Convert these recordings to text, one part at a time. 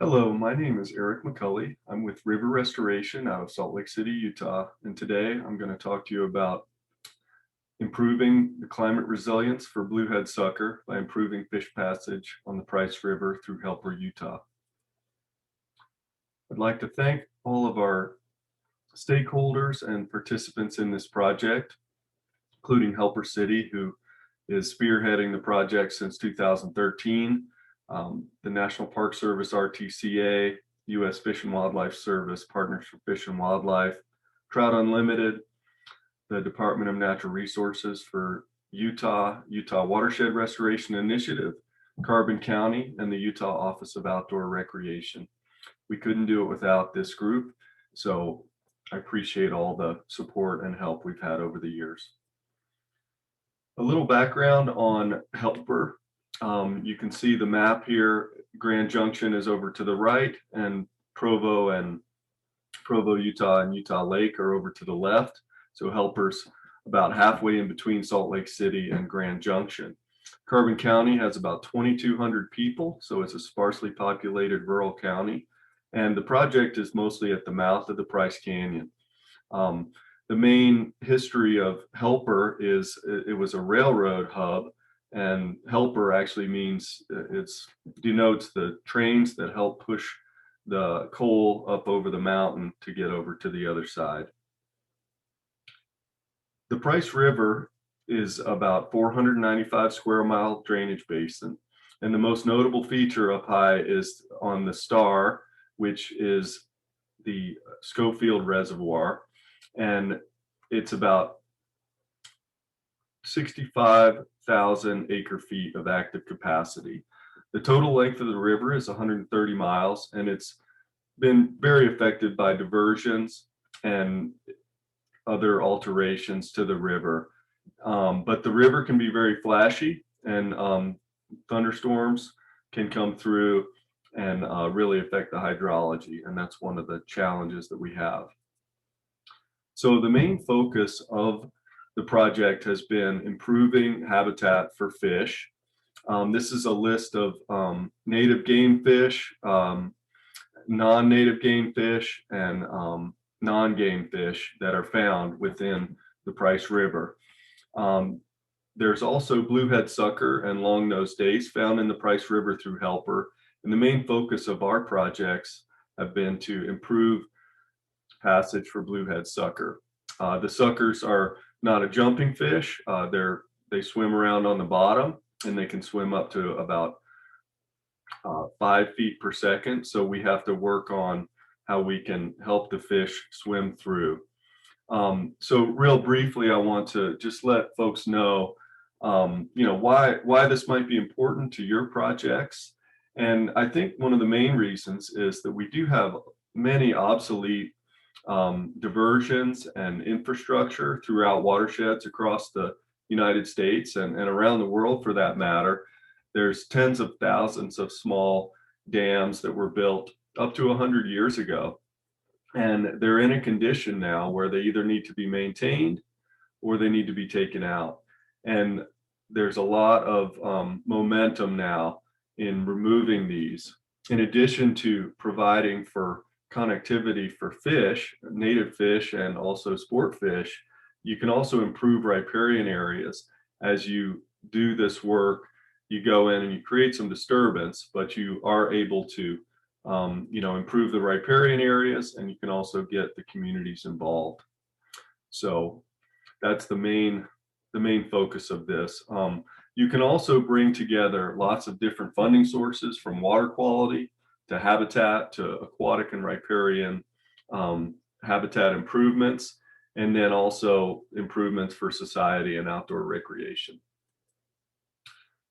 Hello, my name is Eric McCulley. I'm with River Restoration out of Salt Lake City, Utah. And today I'm going to talk to you about improving the climate resilience for bluehead sucker by improving fish passage on the Price River through Helper, Utah. I'd like to thank all of our stakeholders and participants in this project, including Helper City, who is spearheading the project since 2013. The National Park Service, RTCA, U.S. Fish and Wildlife Service, Partners for Fish and Wildlife, Trout Unlimited, the Department of Natural Resources for Utah Watershed Restoration Initiative, Carbon County, and the Utah Office of Outdoor Recreation. We couldn't do it without this group, so I appreciate all the support and help we've had over the years. A little background on Helper. You can see the map here. Grand Junction is over to the right, and Provo, Utah, and Utah Lake are over to the left. So Helper's about halfway in between Salt Lake City and Grand Junction. Carbon County has about 2,200 people, so it's a sparsely populated rural county. And the project is mostly at the mouth of the Price Canyon. The main history of Helper is it was a railroad hub, and Helper actually means denotes the trains that help push the coal up over the mountain to get over to the other side. The Price River is about 495 square mile drainage basin, and the most notable feature up high is on the star, which is the Schofield Reservoir, and it's about 65,000 acre feet of active capacity. The total length of the river is 130 miles, and it's been very affected by diversions and other alterations to the river. But the river can be very flashy, and thunderstorms can come through and really affect the hydrology, and that's one of the challenges that we have. So the main focus of the project has been improving habitat for fish. This is a list of native game fish, non-native game fish, and non-game fish that are found within the Price River. There's also bluehead sucker and long-nosed dace found in the Price River through Helper. And the main focus of our projects have been to improve passage for bluehead sucker. The suckers are not a jumping fish. They swim around on the bottom, and they can swim up to about 5 feet per second. So we have to work on how we can help the fish swim through. So real briefly, I want to just let folks know, why this might be important to your projects. And I think one of the main reasons is that we do have many obsolete diversions and infrastructure throughout watersheds across the United States and around the world for that matter. There's tens of thousands of small dams that were built up to 100 years ago, and they're in a condition now where they either need to be maintained or they need to be taken out. And there's a lot of momentum now in removing these, in addition to providing for connectivity for fish, native fish, and also sport fish. You can also improve riparian areas. As you do this work, you go in and you create some disturbance, but you are able to improve the riparian areas, and you can also get the communities involved. So that's the main focus of this. You can also bring together lots of different funding sources, from water quality to habitat to aquatic and riparian habitat improvements, and then also improvements for society and outdoor recreation.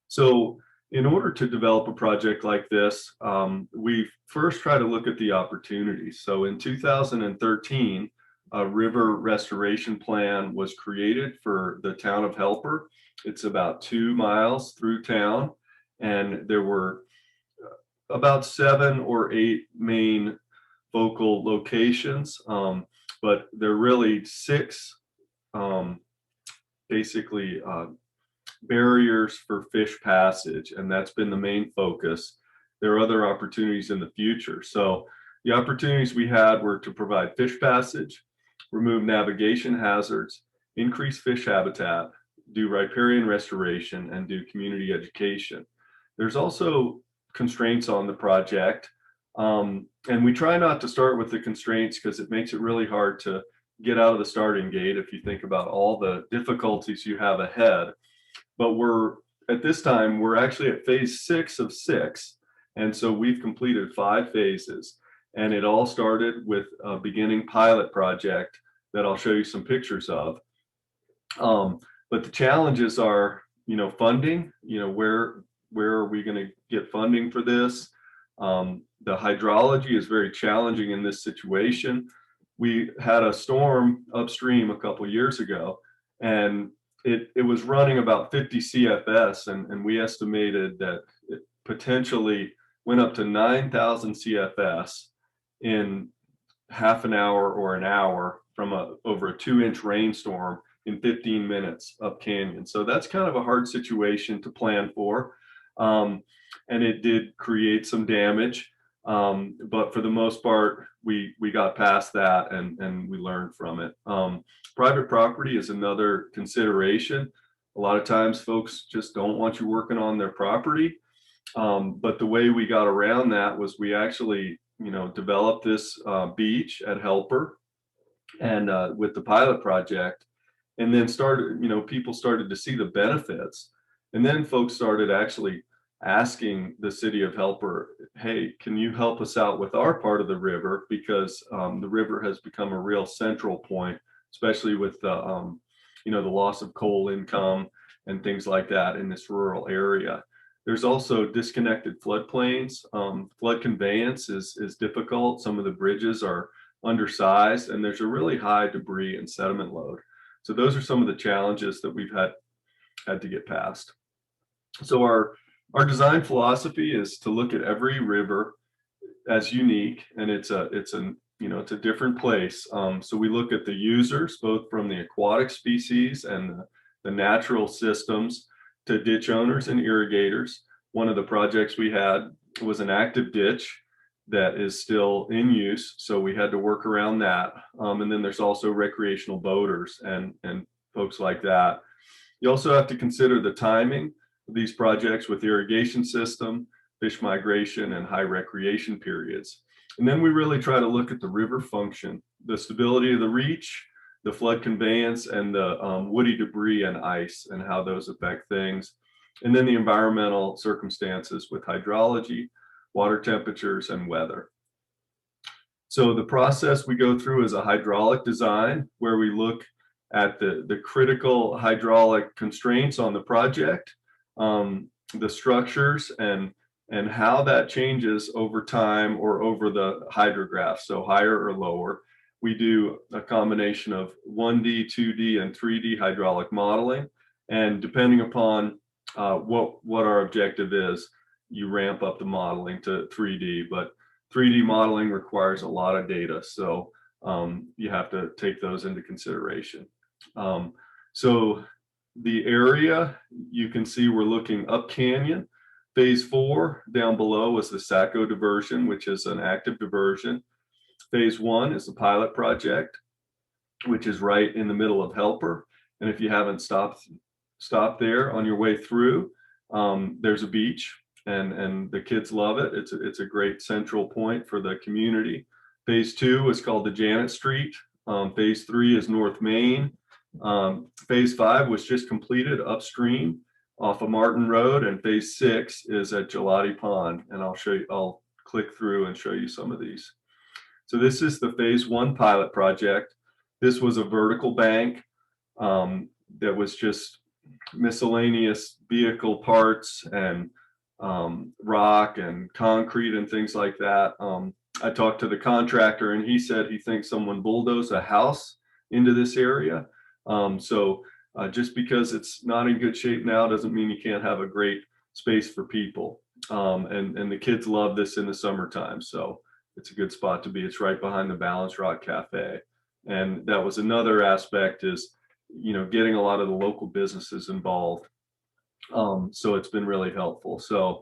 So in order to develop a project like this, we first try to look at the opportunities. So in 2013, a river restoration plan was created for the town of Helper. It's about 2 miles through town, and there were about 7 or 8 main focal locations, but there are really 6 barriers for fish passage, and that's been the main focus. there are other opportunities in the future. So the opportunities we had were to provide fish passage, remove navigation hazards, increase fish habitat, do riparian restoration, and do community education. There's also constraints on the project. And we try not to start with the constraints because it makes it really hard to get out of the starting gate if you think about all the difficulties you have ahead. But at this time, we're actually at phase 6 of 6. And so we've completed 5 phases. And it all started with a beginning pilot project that I'll show you some pictures of. But the challenges are, funding, where are we going to get funding for this? The hydrology is very challenging in this situation. We had a storm upstream a couple years ago, and it was running about 50 CFS, and we estimated that it potentially went up to 9,000 CFS in half an hour or an hour from over a 2-inch rainstorm in 15 minutes up canyon. So that's kind of a hard situation to plan for. And it did create some damage. But for the most part, we got past that and we learned from it. Private property is another consideration. A lot of times folks just don't want you working on their property. But the way we got around that was we actually, developed this beach at Helper and with the pilot project, and then people started to see the benefits. And then folks started actually asking the city of Helper, hey, can you help us out with our part of the river? Because the river has become a real central point, especially with the loss of coal income and things like that in this rural area. There's also disconnected floodplains. Flood conveyance is difficult. Some of the bridges are undersized, and there's a really high debris and sediment load. So those are some of the challenges that we've had to get past. So our design philosophy is to look at every river as unique, and it's a different place. So we look at the users, both from the aquatic species and the natural systems, to ditch owners and irrigators. One of the projects we had was an active ditch that is still in use, so we had to work around that. And then there's also recreational boaters and folks like that. You also have to consider the timing of these projects with irrigation system, fish migration, and high recreation periods. And then we really try to look at the river function, the stability of the reach, the flood conveyance, and the woody debris and ice and how those affect things. And then the environmental circumstances with hydrology, water temperatures, and weather. So the process we go through is a hydraulic design where we look at the critical hydraulic constraints on the project, the structures, and how that changes over time or over the hydrograph, so higher or lower. We do a combination of 1D, 2D, and 3D hydraulic modeling. And depending upon what our objective is, you ramp up the modeling to 3D. But 3D modeling requires a lot of data, so you have to take those into consideration. So the area, you can see we're looking up canyon. Phase 4 down below was the Saco diversion, which is an active diversion. Phase 1 is the pilot project, which is right in the middle of Helper. And if you haven't stopped there on your way through, there's a beach, and the kids love it. It's a great central point for the community. Phase 2 is called the Janet Street. Phase 3 is North Main. Phase 5 was just completed upstream off of Martin Road, and phase 6 is at Gelati Pond. And I'll click through and show you some of these. So this is the phase 1 pilot project. This was a vertical bank that was just miscellaneous vehicle parts and rock and concrete and things like that. I talked to the contractor, and he said he thinks someone bulldozed a house into this area. So just because it's not in good shape now doesn't mean you can't have a great space for people. And the kids love this in the summertime. So it's a good spot to be. It's right behind the Balance Rock Cafe. And that was another aspect, is, getting a lot of the local businesses involved. So it's been really helpful. So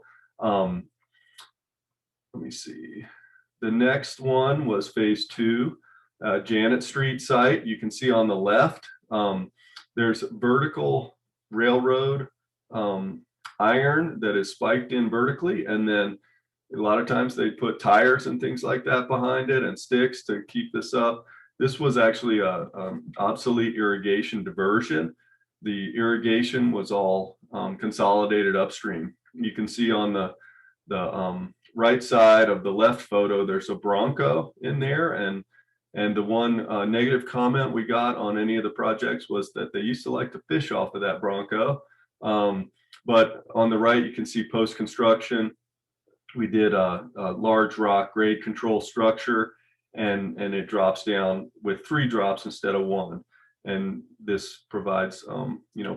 let me see. The next one was phase 2, Janet Street site. You can see on the left, there's vertical railroad iron that is spiked in vertically, and then a lot of times they put tires and things like that behind it and sticks to keep this up. This was actually a obsolete irrigation diversion. The irrigation was all consolidated upstream. You can see on the right side of the left photo, there's a Bronco in there, and the one negative comment we got on any of the projects was that they used to like to fish off of that Bronco. But on the right, you can see post-construction. We did a large rock grade control structure, and it drops down with 3 drops instead of 1. And this provides,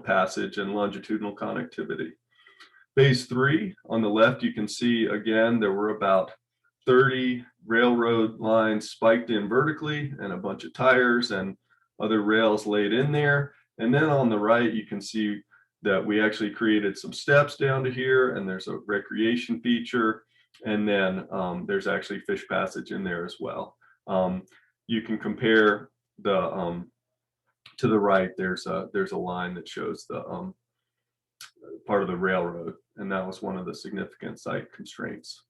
passage and longitudinal connectivity. Phase 3, on the left, you can see, again, there were about 30 railroad lines spiked in vertically and a bunch of tires and other rails laid in there. And then on the right, you can see that we actually created some steps down to here, and there's a recreation feature. And then there's actually fish passage in there as well. You can compare the, to the right, there's a line that shows the part of the railroad, and that was one of the significant site constraints.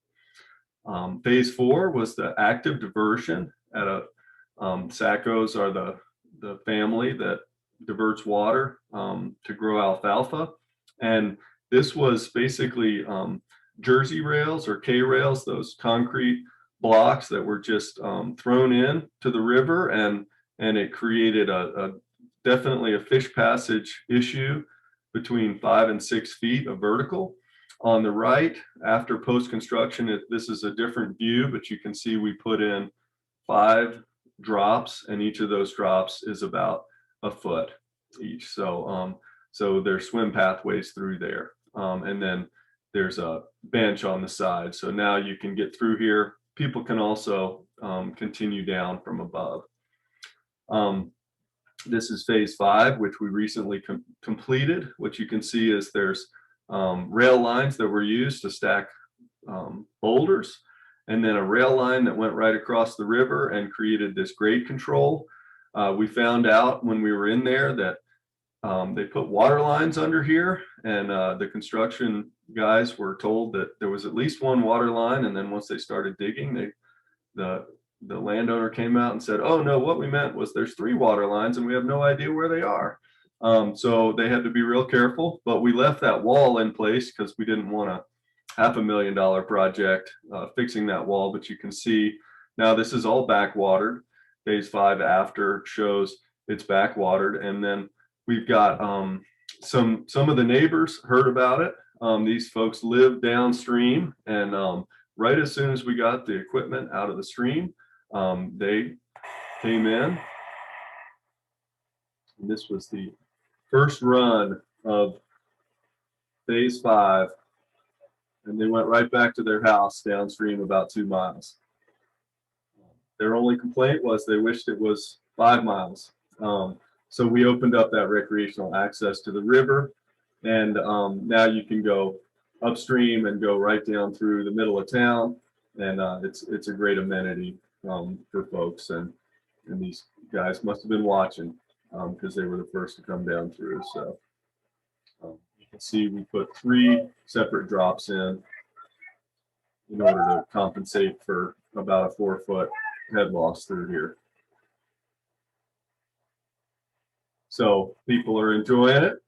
Phase 4 was the active diversion at a, SACOs are the family that diverts water to grow alfalfa. And this was basically Jersey rails or K rails, those concrete blocks that were just thrown in to the river, and it created definitely a fish passage issue between 5 and 6 feet of vertical. On the right, after post-construction, this is a different view, but you can see we put in 5 drops, and each of those drops is about a foot each. So there's swim pathways through there. And then there's a bench on the side. So now you can get through here. People can also continue down from above. This is phase 5, which we recently completed. What you can see is there's rail lines that were used to stack boulders, and then a rail line that went right across the river and created this grade control. We found out when we were in there that they put water lines under here, and the construction guys were told that there was at least 1 water line, and then once they started digging, the landowner came out and said, "Oh no, what we meant was there's 3 water lines and we have no idea where they are." So they had to be real careful, but we left that wall in place because we didn't want a $500,000 project fixing that wall. But you can see now this is all backwatered. Phase 5 after shows it's backwatered, and then we've got some of the neighbors heard about it. These folks live downstream, and right as soon as we got the equipment out of the stream, they came in. And this was the first run of phase 5, and they went right back to their house downstream about 2 miles. Their only complaint was they wished it was 5 miles. So we opened up that recreational access to the river, and now you can go upstream and go right down through the middle of town, and it's a great amenity for folks, and these guys must have been watching because they were the first to come down through. So you can see we put 3 separate drops in order to compensate for about a 4-foot head loss through here. So people are enjoying it.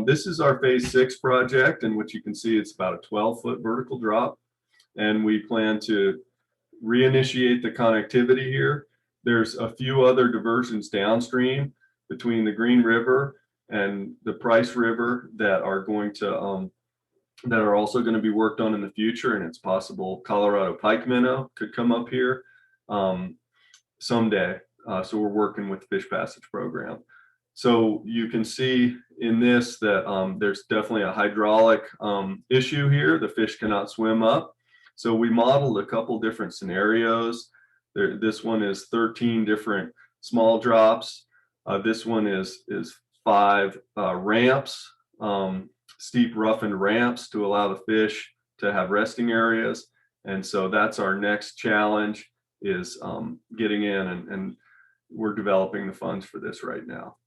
This is our phase 6 project, and what you can see, it's about a 12-foot vertical drop, and we plan to reinitiate the connectivity here. There's a few other diversions downstream between the Green River and the Price River that are going to that are also going to be worked on in the future, and it's possible Colorado pike minnow could come up here someday. So we're working with the fish passage program. So you can see in this that there's definitely a hydraulic issue here. The fish cannot swim up. So we modeled a couple different scenarios. This one is 13 different small drops. This one is 5 ramps, steep roughened ramps to allow the fish to have resting areas. And so that's our next challenge, is getting in, and we're developing the funds for this right now.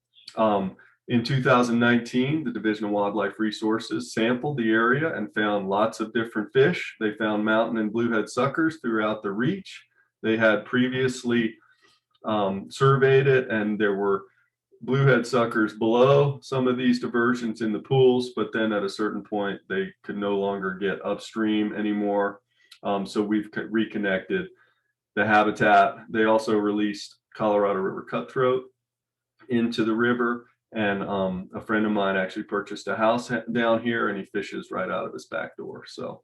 In 2019, the Division of Wildlife Resources sampled the area and found lots of different fish. They found mountain and bluehead suckers throughout the reach. They had previously surveyed it, and there were bluehead suckers below some of these diversions in the pools, but then at a certain point, they could no longer get upstream anymore. So we've reconnected the habitat. They also released Colorado River cutthroat into the river. And a friend of mine actually purchased a house down here, and he fishes right out of his back door. So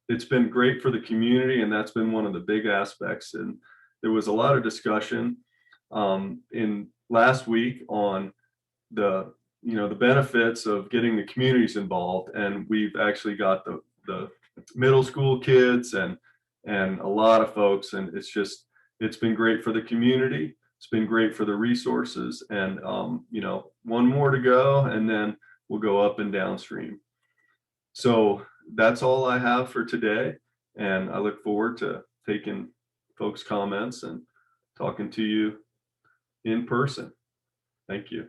it's been great for the community, and that's been one of the big aspects. And there was a lot of discussion in last week on the benefits of getting the communities involved, and we've actually got the middle school kids and a lot of folks, and it's been great for the community. It's been great for the resources, and one more to go, and then we'll go up and downstream. So that's all I have for today, and I look forward to taking folks' comments and talking to you in person. Thank you.